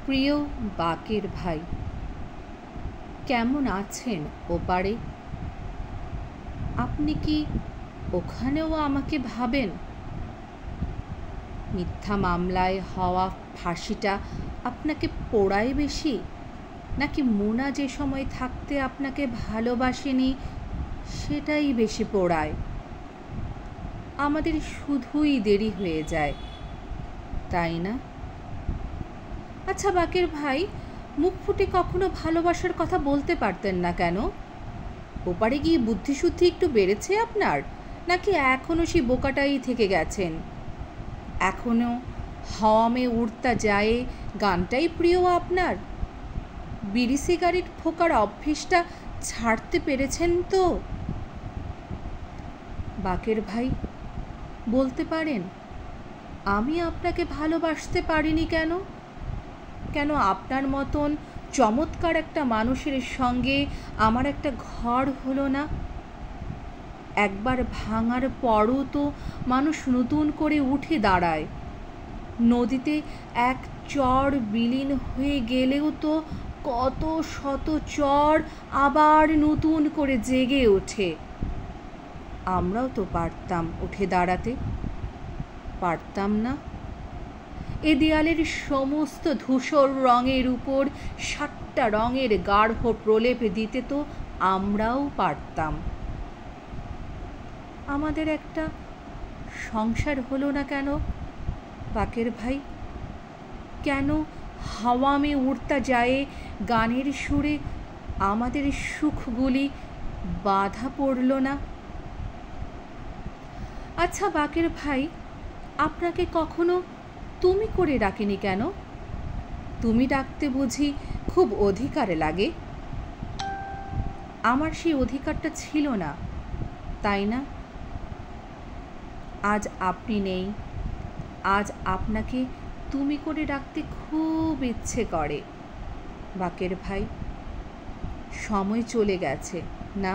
প্রিয় বাকের ভাই, কেমন আছেন ওপারে? আপনি কি ওখানেও আমাকে ভাবেন? মিথ্যা মামলায় হওয়া ফাঁসিটা আপনাকে পোড়ায় বেশি, নাকি মোনা যে সময় থাকতে আপনাকে ভালোবাসেনি সেটাই বেশি পোড়ায়? আমাদের শুধুই দেরি হয়ে যায়, তাই না? আচ্ছা বাকের ভাই, মুখ ফুটে কখনো ভালোবাসার কথা বলতে পারতেন না কেন? ওপারে গিয়ে বুদ্ধিশুদ্ধি একটু বেড়েছে আপনার, নাকি এখনও সেই বোকাটাই থেকে গেছেন? এখনও হাওয়া মে উড়তা যায় গানটাই প্রিয় আপনার? বিড়ি সিগারেট ফোকার অভ্যেসটা ছাড়তে পেরেছেন তো? বাকের ভাই, বলতে পারেন আমি আপনাকে ভালোবাসতে পারিনি কেন? কেন আপনার মতন চমৎকার একটা মানুষের সঙ্গে আমার একটা ঘর হলো না? একবার ভাঙার পরও তো মানুষ নতুন করে উঠে দাঁড়ায়। নদীতে এক চর বিলীন হয়ে গেলেও তো কত শত চর আবার নতুন করে জেগে ওঠে। আমরাও তো পারতাম উঠে দাঁড়াতে, পারতাম না? এ দেয়ালের সমস্ত ধূসর রঙের উপর 7টা রঙের গাঢ় প্রলেপ দিতে তো আমরাও পারতাম। আমাদের একটা সংসার হলো না কেন বাকের ভাই? কেন হাওয়া মে উড়তা যায় গানের সুরে আমাদের সুখগুলি বাধা পড়ল না? আচ্ছা বাকের ভাই, আপনাকে কখনো তুমি করে ডাকেনি কেন? তুমি ডাকতে বুঝি খুব অধিকার লাগে? আমার সেই অধিকারটা ছিল না, তাই না? আজ আপনি নেই, আজ আপনাকে তুমি করে ডাকতে খুব ইচ্ছে করে। বাকের ভাই, সময় চলে গেছে না?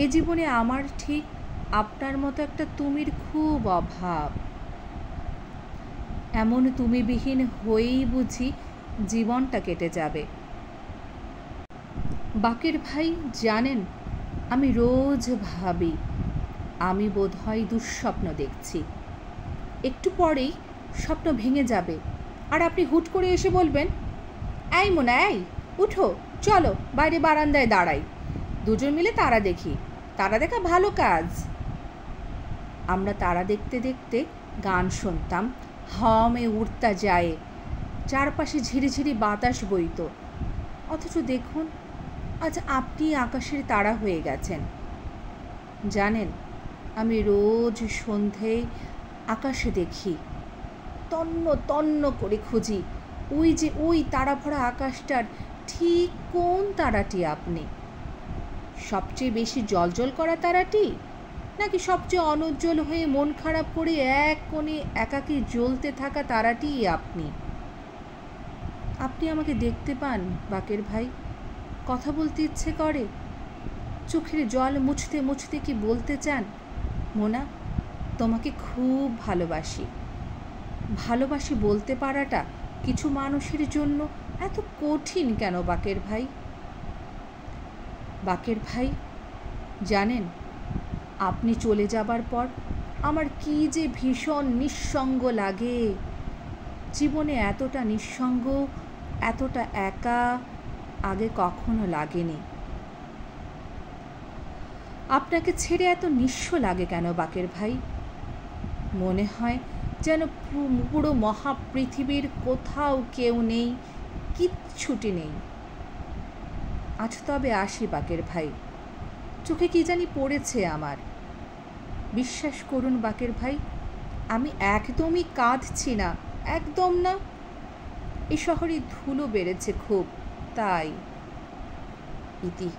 এ জীবনে আমার ঠিক আপনার মতো একটা তুমির খুব অভাব। এমন তুমিবিহীন হয়েই বুঝি জীবনটা কেটে যাবে। বাকের ভাই জানেন, আমি রোজ ভাবি আমি বোধহয় দুঃস্বপ্ন দেখছি। একটু পরেই স্বপ্ন ভেঙে যাবে, আর আপনি হুট করে এসে বলবেন, এই মোনা, এই উঠো, চলো বাইরে বারান্দায় দাঁড়াই, দুজন মিলে তারা দেখি। তারা দেখা ভালো কাজ। আমরা তারা দেখতে দেখতে গান শুনতাম, হাওয়া মে উড়তা যায়, চারপাশে ঝিরিঝিরি বাতাস বইত। অথচ দেখুন, আজ আপনি আকাশের তারা হয়ে গেছেন। জানেন, আমি রোজ সন্ধেয় আকাশে দেখি, তন্ন তন্ন করে খুঁজি ওই তারা ভরা আকাশটার ঠিক কোন তারাটি আপনি? সবচেয়ে বেশি জ্বলজ্বল করা তারাটি, নাকি সবচেয়ে অনুজ্জ্বল হয়ে মন খারাপ করে এক কোণে একাকী জ্বলতে থাকা তারাটিই আপনি? আপনি আমাকে দেখতে পান বাকের ভাই? কথা বলতে ইচ্ছে করে? চোখের জল মুছতে মুছতে কি বলতে চান, মোনা, তোমাকে খুব ভালোবাসি? ভালোবাসি বলতে পারাটা কিছু মানুষের জন্য এত কঠিন কেন বাকের ভাই? বাকের ভাই, জানেন, আপনি চলে যাবার পর আমার কি যে ভীষণ নিঃসঙ্গ লাগে। জীবনে এতটা নিঃসঙ্গ, এতটা একা আগে কখনো লাগেনি। আপনাকে ছেড়ে এত নিঃস্ব লাগে কেন বাকের ভাই? মনে হয় যেন পুরো মহাপৃথিবীর কোথাও কেউ নেই, কিচ্ছুটি নেই। আজ তবে আসি বাকের ভাই, চোখে কি জানি পড়েছে আমার। বিশ্বাস করুন বাকের ভাই, আমি একদমই কাঁদছি না, একদম না। এ শহরে ধুলো বেড়েছে খুব, তাই। ইতি,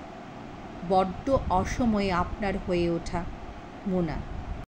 বড্ড অসময়ে আপনার হয়ে ওঠা, মোনা।